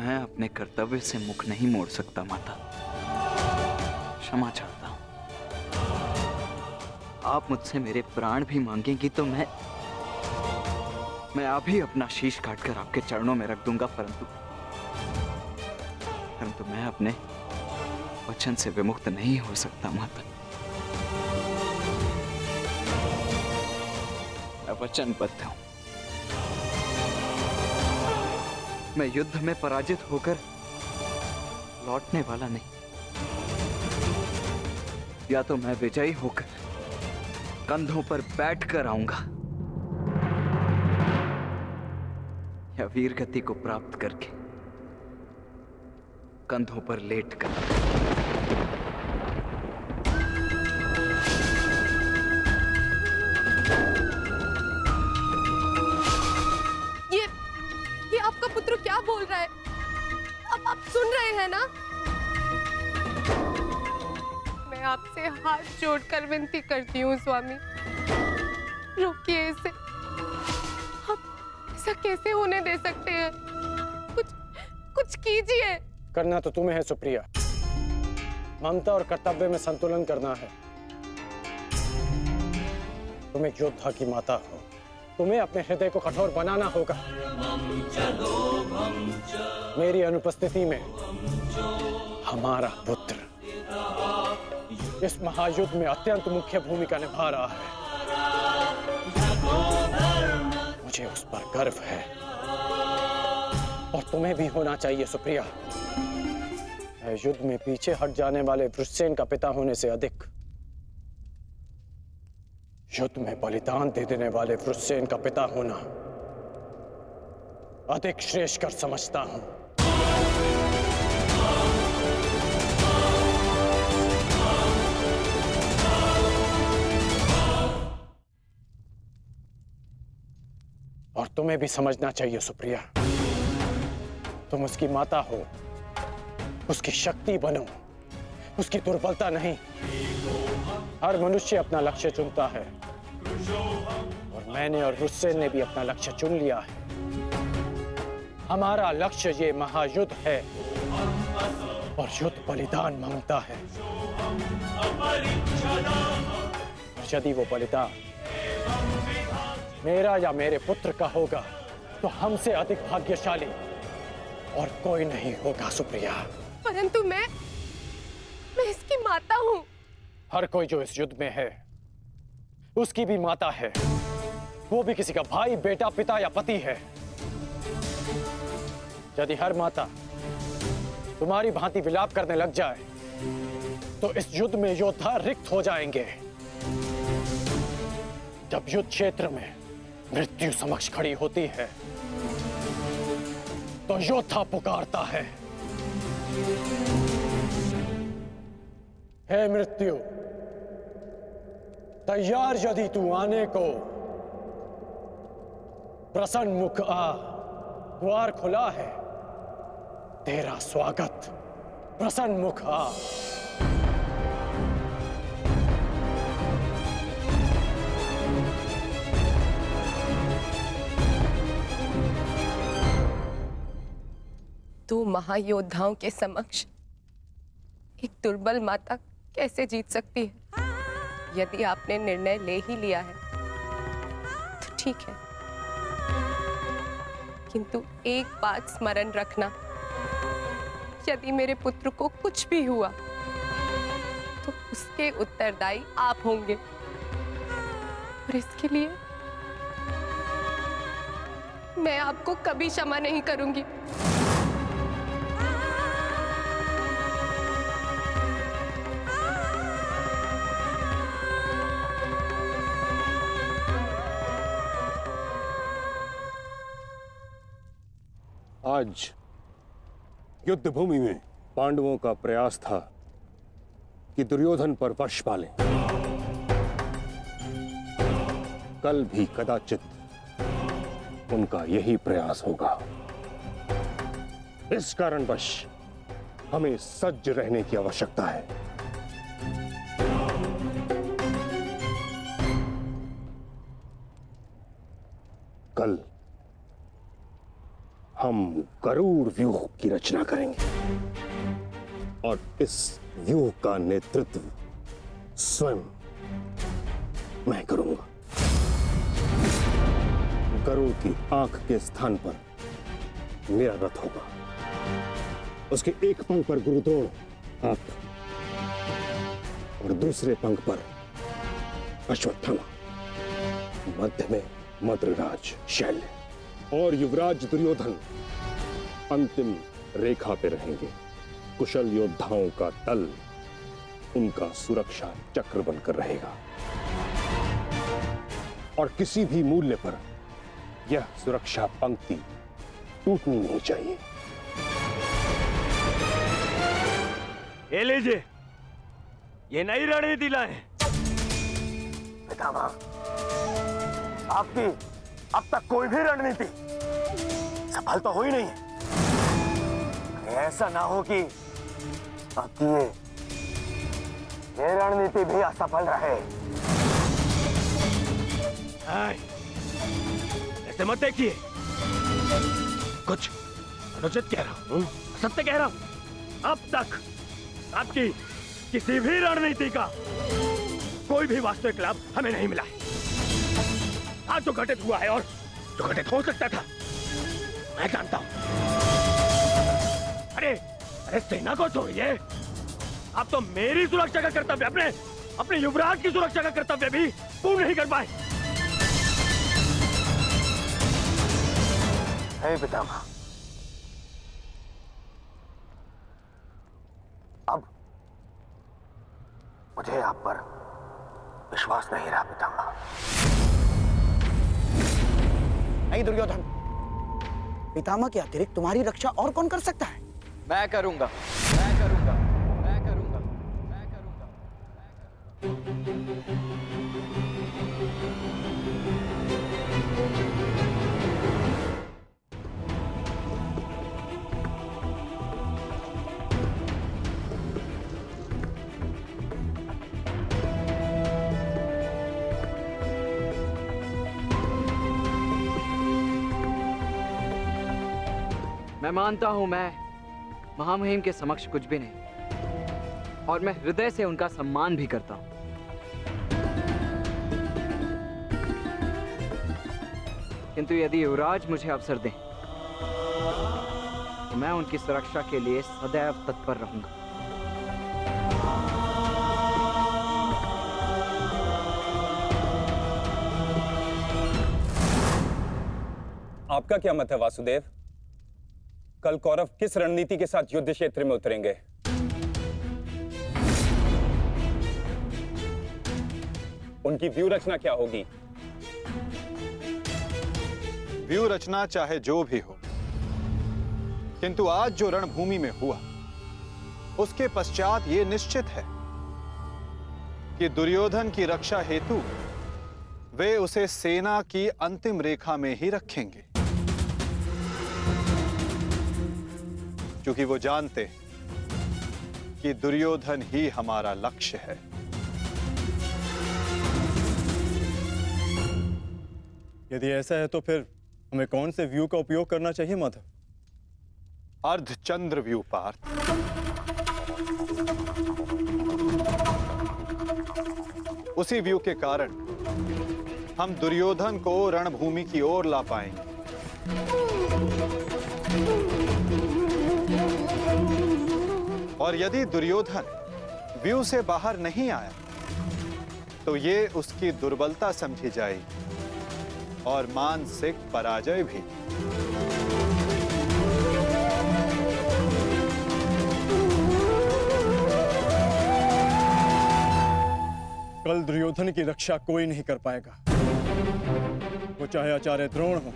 मैं अपने कर्तव्य से मुख नहीं मोड़ सकता माता। क्षमा चाहता हूं। आप मुझसे मेरे प्राण भी मांगेंगी तो मैं अभी अपना शीश काटकर आपके चरणों में रख दूंगा, परंतु मैं अपने वचन से विमुक्त नहीं हो सकता माता। मैं वचनबद्ध हूं। मैं युद्ध में पराजित होकर लौटने वाला नहीं। या तो मैं विजयी होकर कंधों पर बैठकर आऊंगा, या वीर गति को प्राप्त करके कंधों पर लेटकर। ये आपका पुत्र क्या बोल रहा है? अब आप सुन रहे हैं ना? मैं आपसे हाथ जोड़कर विनती करती हूँ स्वामी, रोकिए इसे। आप ऐसा कैसे होने दे सकते हैं? कुछ कीजिए। करना तो तुम्हें है सुप्रिया। ममता और कर्तव्य में संतुलन करना है। तुम एक योद्धा की माता हो, तुम्हें अपने हृदय को कठोर बनाना होगा। मेरी अनुपस्थिति में हमारा पुत्र इस महायुद्ध में अत्यंत मुख्य भूमिका निभा रहा है। मुझे उस पर गर्व है और तुम्हें भी होना चाहिए सुप्रिया। युद्ध में पीछे हट जाने वाले वृषसेन का पिता होने से अधिक युद्ध में बलिदान दे देने वाले वृषसेन का पिता होना अधिक श्रेष्ठकर समझता हूं। और तुम्हें भी समझना चाहिए सुप्रिया, तुम उसकी माता हो, उसकी शक्ति बनो, उसकी दुर्बलता नहीं। हर मनुष्य अपना लक्ष्य चुनता है और मैंने और वृषसेन ने भी अपना लक्ष्य चुन लिया है। हमारा लक्ष्य ये महायुद्ध है और युद्ध बलिदान मांगता है। और यदि वो बलिदान मेरा या मेरे पुत्र का होगा तो हमसे अधिक भाग्यशाली और कोई नहीं होगा सुप्रिया। परंतु मैं इसकी माता हूं। हर कोई जो इस युद्ध में है उसकी भी माता है। वो भी किसी का भाई, बेटा, पिता या पति है। यदि हर माता तुम्हारी भांति विलाप करने लग जाए तो इस युद्ध में योद्धा रिक्त हो जाएंगे। जब युद्ध क्षेत्र में मृत्यु समक्ष खड़ी होती है तो योद्धा पुकारता है, हे मृत्यु, तैयार यदि तू आने को, प्रसन्न मुख आ, द्वार खुला है, तेरा स्वागत, प्रसन्न मुख आ। तू महायोद्धाओं के समक्ष एक दुर्बल माता कैसे जीत सकती है? यदि आपने निर्णय ले ही लिया है तो ठीक है, किंतु एक बात स्मरण रखना, यदि मेरे पुत्र को कुछ भी हुआ तो उसके उत्तरदायी आप होंगे और इसके लिए मैं आपको कभी क्षमा नहीं करूंगी। आज युद्ध भूमि में पांडवों का प्रयास था कि दुर्योधन पर वश पालें। कल भी कदाचित उनका यही प्रयास होगा। इस कारणवश हमें सज्ज रहने की आवश्यकता है। कल हम गरुड़ व्यूह की रचना करेंगे और इस व्यूह का नेतृत्व स्वयं मैं करूंगा। गरुड़ की आंख के स्थान पर मेरा रथ होगा। उसके एक पंख पर गुरुद्रोण आप और दूसरे पंख पर अश्वत्थामा, मध्य में मद्रराज शैल्य और युवराज दुर्योधन अंतिम रेखा पे रहेंगे। कुशल योद्धाओं का दल उनका सुरक्षा चक्र बनकर रहेगा और किसी भी मूल्य पर यह सुरक्षा पंक्ति टूटनी नहीं चाहिए। ये लीजिए, ये नई रणनीति लाए। पितामह, आपकी अब तक कोई भी रणनीति सफल तो हुई नहीं है। ऐसा ना हो कि आपकी ये रणनीति भी असफल रहे। ऐसे मत देखिए, कुछ अनुचित कह रहा हूं, सत्य कह रहा हूं। अब तक आपकी किसी भी रणनीति का कोई भी वास्तविक लाभ हमें नहीं मिला है। आज जो घटित हुआ है और जो घटित हो सकता था, मैं जानता हूं। अरे सेना को छोड़िए, आप तो मेरी सुरक्षा का कर्तव्य, अपने युवराज की सुरक्षा का कर्तव्य भी पूर्ण नहीं कर पाए। हे पितामह, अब मुझे आप पर विश्वास नहीं रहा पितामह। नहीं दुर्योधन, पितामह के अतिरिक्त तुम्हारी रक्षा और कौन कर सकता है? मैं करूंगा, मैं करूंगा, मैं करूंगा, मैं करूंगा। मैं मानता हूं मैं महामहिम के समक्ष कुछ भी नहीं, और मैं हृदय से उनका सम्मान भी करता हूं। किंतु यदि युवराज मुझे अवसर दें तो मैं उनकी सुरक्षा के लिए सदैव तत्पर रहूंगा। आपका क्या मत है वासुदेव? कल कौरव किस रणनीति के साथ युद्ध क्षेत्र में उतरेंगे? उनकी व्यूह रचना क्या होगी? व्यूह रचना चाहे जो भी हो, किंतु आज जो रणभूमि में हुआ उसके पश्चात यह निश्चित है कि दुर्योधन की रक्षा हेतु वे उसे सेना की अंतिम रेखा में ही रखेंगे, क्योंकि वो जानते कि दुर्योधन ही हमारा लक्ष्य है। यदि ऐसा है तो फिर हमें कौन से व्यू का उपयोग करना चाहिए माधव? अर्धचंद्र व्यू पार्थ। उसी व्यू के कारण हम दुर्योधन को रणभूमि की ओर ला पाएंगे। और यदि दुर्योधन व्यू से बाहर नहीं आया तो ये उसकी दुर्बलता समझी जाएगी और मानसिक पराजय भी। कल दुर्योधन की रक्षा कोई नहीं कर पाएगा, वो चाहे आचार्य द्रोण हो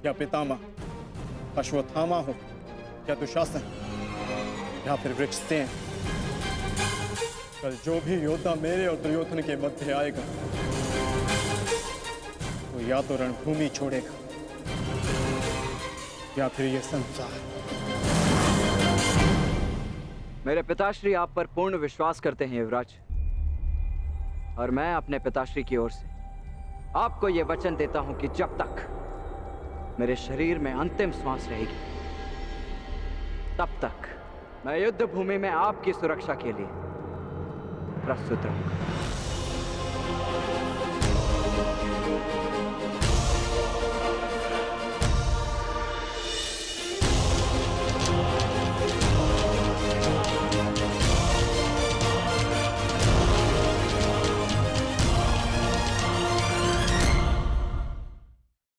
या पितामह, अश्वत्थामा हो या दुशासन या फिर वृक्षसेन। कल जो भी योद्धा मेरे और दुर्योधन के मध्य आएगा तो या तो रणभूमि छोड़ेगा या फिर यह संसार। मेरे पिताश्री आप पर पूर्ण विश्वास करते हैं युवराज, और मैं अपने पिताश्री की ओर से आपको यह वचन देता हूं कि जब तक मेरे शरीर में अंतिम श्वास रहेगी, तब तक मैं युद्ध भूमि में आपकी सुरक्षा के लिए प्रस्तुत रहूंगा।